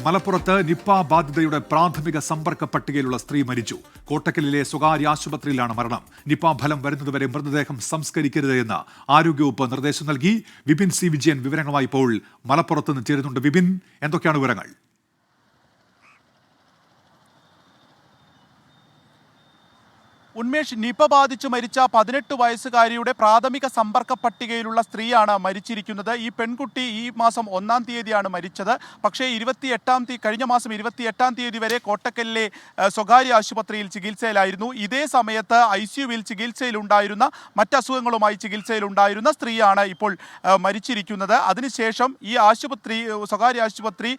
മലപ്പുറത്ത് നിപ്പ ബാധിതയുടെ പ്രാഥമിക സമ്പർക്ക പട്ടികയിലുള്ള സ്ത്രീ മരിച്ചു. കോട്ടക്കലിലെ സ്വകാര്യ ആശുപത്രിയിലാണ് മരണം. നിപ്പ ഫലം വരുന്നതുവരെ മൃതദേഹം സംസ്കരിക്കരുത് എന്ന് ആരോഗ്യവകുപ്പ് നിർദ്ദേശം നൽകി. വിപിൻ സി വിജയൻ വിവരങ്ങളുമായി ഇപ്പോൾ മലപ്പുറത്ത് നിന്ന് ചേരുന്നുണ്ട്. വിപിൻ, എന്തൊക്കെയാണ് വിവരങ്ങൾ? ഉന്മേഷ്, നിപ ബാധിച്ചു മരിച്ച 18 വയസ്സുകാരിയുടെ പ്രാഥമിക സമ്പർക്ക പട്ടികയിലുള്ള സ്ത്രീയാണ് മരിച്ചിരിക്കുന്നത്. ഈ പെൺകുട്ടി ഈ മാസം 1-ാം തീയതിയാണ് മരിച്ചത്. പക്ഷേ കഴിഞ്ഞ മാസം 28-ാം തീയതി വരെ കോട്ടക്കലിലെ സ്വകാര്യ ആശുപത്രിയിൽ ചികിത്സയിലായിരുന്നു. ഇതേ സമയത്ത് ICUവിൽ ചികിത്സയിലുണ്ടായിരുന്ന മറ്റസുഖങ്ങളുമായി ചികിത്സയിലുണ്ടായിരുന്ന സ്ത്രീയാണ് ഇപ്പോൾ മരിച്ചിരിക്കുന്നത്. അതിനുശേഷം ഈ സ്വകാര്യ ആശുപത്രി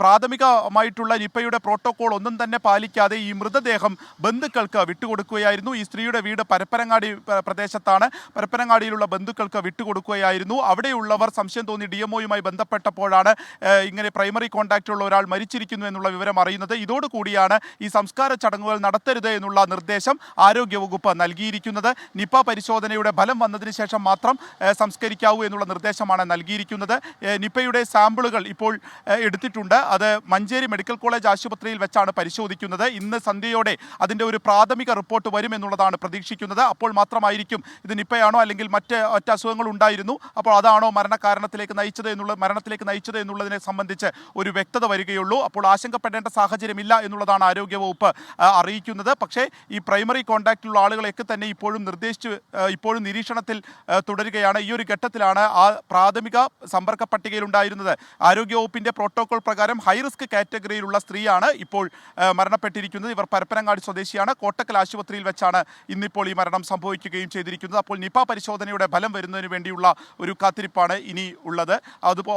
പ്രാഥമികമായിട്ടുള്ള നിപയുടെ പ്രോട്ടോകോൾ ഒന്നും തന്നെ പാലിക്കാതെ ഈ മൃതദേഹം ബന്ധുക്കൾക്ക് വിട്ടുകൊടുക്കുകയായിരുന്നു. ഈ സ്ത്രീയുടെ വീട് പരപ്പനങ്ങാടി പ്രദേശത്താണ്. പരപ്പനങ്ങാടിയിലുള്ള ബന്ധുക്കൾക്ക് വിട്ടുകൊടുക്കുകയായിരുന്നു. അവിടെയുള്ളവർ സംശയം തോന്നി DMOയുമായി ബന്ധപ്പെട്ടപ്പോഴാണ് ഇങ്ങനെ പ്രൈമറി കോൺടാക്റ്റുള്ള ഒരാൾ മരിച്ചിരിക്കുന്നു എന്നുള്ള വിവരം അറിയുന്നത്. ഇതോടുകൂടിയാണ് ഈ സംസ്കാര ചടങ്ങുകൾ നടത്തരുത് എന്നുള്ള നിർദ്ദേശം ആരോഗ്യവകുപ്പ് നൽകിയിരിക്കുന്നത്. നിപ പരിശോധനയുടെ ഫലം വന്നതിന് ശേഷം മാത്രം സംസ്കരിക്കാവൂ എന്നുള്ള നിർദ്ദേശമാണ് നൽകിയിരിക്കുന്നത്. നിപയുടെ സാമ്പിളുകൾ ഇപ്പോൾ എടുത്തിട്ടുണ്ട്. അത് മഞ്ചേരി മെഡിക്കൽ കോളേജ് ആശുപത്രിയിൽ വെച്ചാണ് പരിശോധിക്കുന്നത്. ഇന്ന് സന്ധ്യയോടെ അതിൻ്റെ ഒരു പ്രാഥമിക റിപ്പോർട്ട് വരുമെന്നുള്ളതാണ് പ്രതീക്ഷിക്കുന്നത്. അപ്പോൾ മാത്രമായിരിക്കും ഇത് നിപ്പയാണോ അല്ലെങ്കിൽ മറ്റ് അസുഖങ്ങൾ ഉണ്ടായിരുന്നു, അപ്പോൾ അതാണോ മരണത്തിലേക്ക് നയിച്ചത് എന്നുള്ളതിനെ സംബന്ധിച്ച് ഒരു വ്യക്തത വരികയുള്ളൂ. അപ്പോൾ ആശങ്കപ്പെടേണ്ട സാഹചര്യമില്ല എന്നുള്ളതാണ് ആരോഗ്യവകുപ്പ് അറിയിക്കുന്നത്. പക്ഷേ ഈ പ്രൈമറി കോൺടാക്റ്റിലുള്ള ആളുകളെയൊക്കെ തന്നെ ഇപ്പോഴും നിരീക്ഷണത്തിൽ തുടരുകയാണ്. ഈ ഒരു ഘട്ടത്തിലാണ് ആ പ്രാഥമിക സമ്പർക്ക പട്ടികയിലുണ്ടായിരുന്നത്. ആരോഗ്യവകുപ്പിന്റെ പ്രോട്ടോകോൾ പ്രകാരം ഹൈ റിസ്ക് കാറ്റഗറിയിലുള്ള സ്ത്രീയാണ് ഇപ്പോൾ മരണപ്പെട്ടിരിക്കുന്നത്. ഇവർ പരപ്പനങ്ങാടി സ്വദേശിയാണ്. കോട്ടക്കൽ ആശുപത്രിയിൽ വെച്ചാണ് ഇന്നിപ്പോൾ ഈ മരണം സംഭവിക്കുകയും ചെയ്തിരിക്കുന്നത്. അപ്പോൾ നിപ പരിശോധനയുടെ ഫലം വരുന്നതിന് വേണ്ടിയുള്ള ഒരു കാത്തിരിപ്പാണ് ഇനി ഉള്ളത്.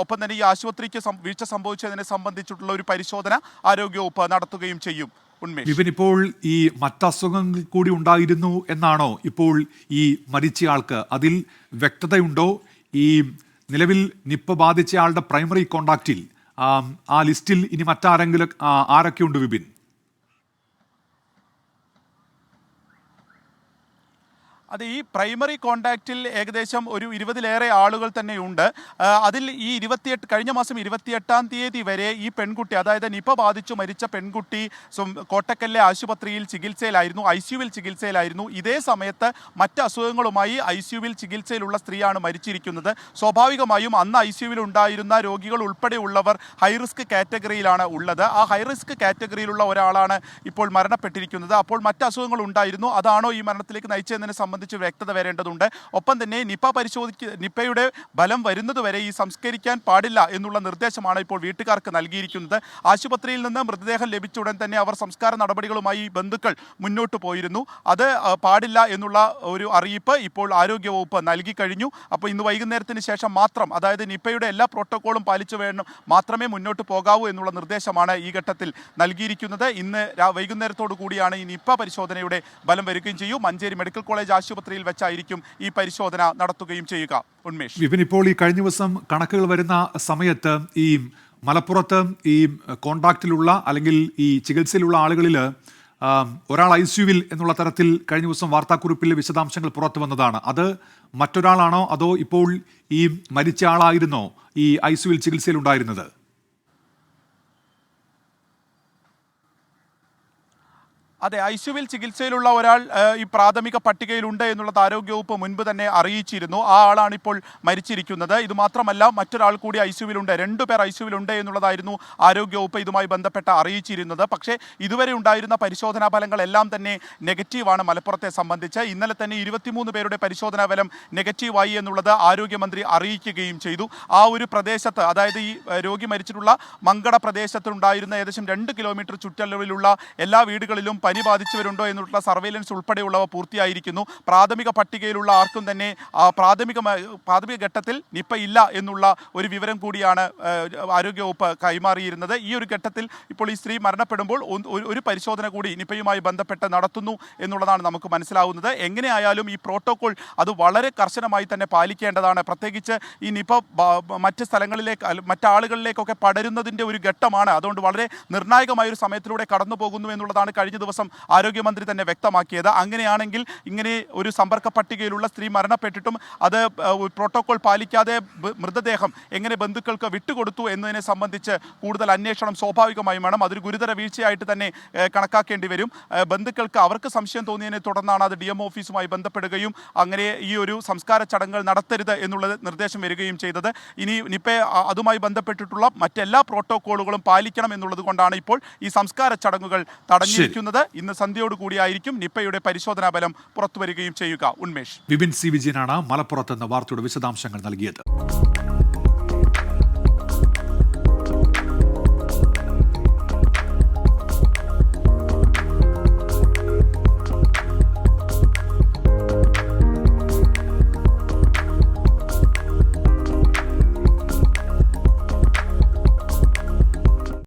ഒപ്പം തന്നെ ഈ ആശുപത്രിക്ക് വീഴ്ച സംഭവിച്ചതിനെ സംബന്ധിച്ചിട്ടുള്ള ഒരു പരിശോധന ആരോഗ്യവകുപ്പ് നടത്തുകയും ചെയ്യും. ഇപ്പോൾ ഈ മറ്റസുഖങ്ങൾ കൂടി ഉണ്ടായിരുന്നു എന്നാണോ ഇപ്പോൾ ഈ മരിച്ചയാൾക്ക് അതിൽ വ്യക്തതയുണ്ടോ? ഈ നിലവിൽ നിപ്പ ബാധിച്ചയാളുടെ പ്രൈമറി കോണ്ടാക്റ്റിൽ ആ ലിസ്റ്റിൽ ഇനി ആരൊക്കെ ഉണ്ട് വിപിൻ? അത് ഈ പ്രൈമറി കോൺടാക്റ്റിൽ ഏകദേശം ഒരു 20-ലേറെ ആളുകൾ തന്നെയുണ്ട്. അതിൽ ഈ കഴിഞ്ഞ മാസം 28-ാം തീയതി വരെ ഈ പെൺകുട്ടി, അതായത് നിപ ബാധിച്ചു മരിച്ച പെൺകുട്ടി കോട്ടക്കലിലെ ആശുപത്രിയിൽ ചികിത്സയിലായിരുന്നു, ICUവിൽ ചികിത്സയിലായിരുന്നു. ഇതേ സമയത്ത് മറ്റ് അസുഖങ്ങളുമായി ICUവിൽ ചികിത്സയിലുള്ള സ്ത്രീയാണ് മരിച്ചിരിക്കുന്നത്. സ്വാഭാവികമായും അന്ന് ICUവിൽ ഉണ്ടായിരുന്ന രോഗികൾ ഉൾപ്പെടെയുള്ളവർ ഹൈ റിസ്ക് കാറ്റഗറിയിലാണ് ഉള്ളത്. ആ ഹൈ റിസ്ക് കാറ്റഗറിയിലുള്ള ഒരാളാണ് ഇപ്പോൾ മരണപ്പെട്ടിരിക്കുന്നത്. അപ്പോൾ മറ്റ് അസുഖങ്ങൾ ഉണ്ടായിരുന്നു, അതാണോ ഈ മരണത്തിലേക്ക് നയിച്ചതെന്നതിനെ സംബന്ധിച്ച് വ്യക്തത വരേണ്ടതുണ്ട്. ഒപ്പം തന്നെ നിപയുടെ ഫലം വരുന്നതുവരെ ഈ സംസ്കരിക്കാൻ പാടില്ല എന്നുള്ള നിർദ്ദേശമാണ് ഇപ്പോൾ വീട്ടുകാർക്ക് നൽകിയിരിക്കുന്നത്. ആശുപത്രിയിൽ നിന്ന് മൃതദേഹം ലഭിച്ച ഉടൻ തന്നെ അവർ സംസ്കാര നടപടികളുമായി ബന്ധുക്കൾ മുന്നോട്ട് പോയിരുന്നു. അത് പാടില്ല എന്നുള്ള ഒരു അറിയിപ്പ് ഇപ്പോൾ ആരോഗ്യവകുപ്പ് നൽകി കഴിഞ്ഞു. അപ്പോൾ ഇന്ന് വൈകുന്നേരത്തിന് ശേഷം മാത്രം, അതായത് നിപയുടെ എല്ലാ പ്രോട്ടോക്കോളും പാലിച്ചു വേണം മാത്രമേ മുന്നോട്ട് പോകാവൂ എന്നുള്ള നിർദ്ദേശമാണ് ഈ ഘട്ടത്തിൽ നൽകിയിരിക്കുന്നത്. ഇന്ന് വൈകുന്നേരത്തോടു കൂടിയാണ് ഈ നിപ പരിശോധനയുടെ ഫലം വരികയും ചെയ്യും. മഞ്ചേരി മെഡിക്കൽ കോളേജ് ആശുപത്രിയിൽ വെച്ചായിരിക്കും ഈ പരിശോധന നടത്തുകയും ചെയ്യുക. ഉന്മേഷ്, വിപിൻ, ഇപ്പോൾ ഈ കഴിഞ്ഞ ദിവസം കണക്കുകൾ വരുന്ന സമയത്ത് ഈ മലപ്പുറത്ത് ഈ കോണ്ടാക്റ്റിലുള്ള അല്ലെങ്കിൽ ഈ ചികിത്സയിലുള്ള ആളുകളിൽ ഒരാൾ ICUവിൽ എന്നുള്ള തരത്തിൽ കഴിഞ്ഞ ദിവസം വാർത്താക്കുറിപ്പിലെ വിശദാംശങ്ങൾ പുറത്തു വന്നതാണ്. അത് മറ്റൊരാളാണോ അതോ ഇപ്പോൾ ഈ മരിച്ച ആളായിരുന്നോ ഈ ICUവിൽ ചികിത്സയിലുണ്ടായിരുന്നത്? അതെ, ICUവിൽ ചികിത്സയിലുള്ള ഒരാൾ ഈ പ്രാഥമിക പട്ടികയിലുണ്ട് എന്നുള്ളത് ആരോഗ്യവകുപ്പ് മുൻപ് തന്നെ അറിയിച്ചിരുന്നു. ആ ആളാണ് ഇപ്പോൾ മരിച്ചിരിക്കുന്നത്. ഇത് മാത്രമല്ല, മറ്റൊരാൾ കൂടി ICUവിലുണ്ട്, 2 പേർ ICUവിലുണ്ട് എന്നുള്ളതായിരുന്നു ആരോഗ്യവകുപ്പ് ഇതുമായി ബന്ധപ്പെട്ട് അറിയിച്ചിരുന്നത്. പക്ഷേ ഇതുവരെ ഉണ്ടായിരുന്ന പരിശോധനാ ഫലങ്ങളെല്ലാം തന്നെ നെഗറ്റീവാണ് മലപ്പുറത്തെ സംബന്ധിച്ച്. ഇന്നലെ തന്നെ 23 പേരുടെ പരിശോധനാ ഫലം നെഗറ്റീവായി എന്നുള്ളത് ആരോഗ്യമന്ത്രി അറിയിക്കുകയും ചെയ്തു. ആ ഒരു പ്രദേശത്ത്, അതായത് ഈ രോഗി മരിച്ചിട്ടുള്ള മങ്കട പ്രദേശത്തുണ്ടായിരുന്ന ഏകദേശം 2 കിലോമീറ്റർ ചുറ്റളവിലുള്ള എല്ലാ വീടുകളിലും പനി ബാധിച്ചവരുണ്ടോ എന്നുള്ള സർവൈലൻസ് ഉൾപ്പെടെയുള്ളവ പൂർത്തിയായിരിക്കുന്നു. പ്രാഥമിക പട്ടികയിലുള്ള ആർക്കും തന്നെ പ്രാഥമിക ഘട്ടത്തിൽ നിപ്പ ഇല്ല എന്നുള്ള ഒരു വിവരം കൂടിയാണ് ആരോഗ്യവകുപ്പ് കൈമാറിയിരുന്നത്. ഈ ഒരു ഘട്ടത്തിൽ ഇപ്പോൾ ഈ സ്ത്രീ മരണപ്പെടുമ്പോൾ ഒരു പരിശോധന കൂടി നിപ്പയുമായി ബന്ധപ്പെട്ട് നടത്തുന്നു എന്നുള്ളതാണ് നമുക്ക് മനസ്സിലാവുന്നത്. എങ്ങനെയായാലും ഈ പ്രോട്ടോകോൾ അത് വളരെ കർശനമായി തന്നെ പാലിക്കേണ്ടതാണ്. പ്രത്യേകിച്ച് ഈ നിപ്പ മറ്റാളുകളിലേക്കൊക്കെ പടരുന്നതിൻ്റെ ഒരു ഘട്ടമാണ്. അതുകൊണ്ട് വളരെ നിർണായകമായ ഒരു സമയത്തിലൂടെ കടന്നു പോകുന്നു എന്നുള്ളതാണ് കഴിഞ്ഞ ദിവസം ദിവസം ആരോഗ്യമന്ത്രി തന്നെ വ്യക്തമാക്കിയത്. അങ്ങനെയാണെങ്കിൽ ഇങ്ങനെ ഒരു സമ്പർക്ക പട്ടികയിലുള്ള സ്ത്രീ മരണപ്പെട്ടിട്ടും അത് പ്രോട്ടോകോൾ പാലിക്കാതെ മൃതദേഹം എങ്ങനെ ബന്ധുക്കൾക്ക് വിട്ടുകൊടുത്തു എന്നതിനെ സംബന്ധിച്ച് കൂടുതൽ അന്വേഷണം സ്വാഭാവികമായും വേണം. അതൊരു ഗുരുതര വീഴ്ചയായിട്ട് തന്നെ കണക്കാക്കേണ്ടി വരും. ബന്ധുക്കൾക്ക് അവർക്ക് സംശയം തോന്നിയതിനെ തുടർന്നാണ് അത് DMO ഓഫീസുമായി ബന്ധപ്പെടുകയും അങ്ങനെ ഈ ഒരു സംസ്കാര ചടങ്ങുകൾ നടത്തരുത് എന്നുള്ള നിർദ്ദേശം വരികയും ചെയ്തത്. ഇനി നിപ്പ അതുമായി ബന്ധപ്പെട്ടിട്ടുള്ള മറ്റെല്ലാ പ്രോട്ടോകോളുകളും പാലിക്കണം എന്നുള്ളത് കൊണ്ടാണ് ഇപ്പോൾ ഈ സംസ്കാര ചടങ്ങുകൾ തടഞ്ഞിരിക്കുന്നത്. ഇന്ന് സന്ധ്യയോടുകൂടിയായിരിക്കും നിപ്പയുടെ പരിശോധനാ ഫലം പുറത്തുവരികയും ചെയ്യുക. ഉന്മേഷ്. വിപിൻ സി വിജയനാണ് മലപ്പുറത്ത് നിന്ന് വാർത്തയുടെ വിശദാംശങ്ങൾ നൽകിയത്.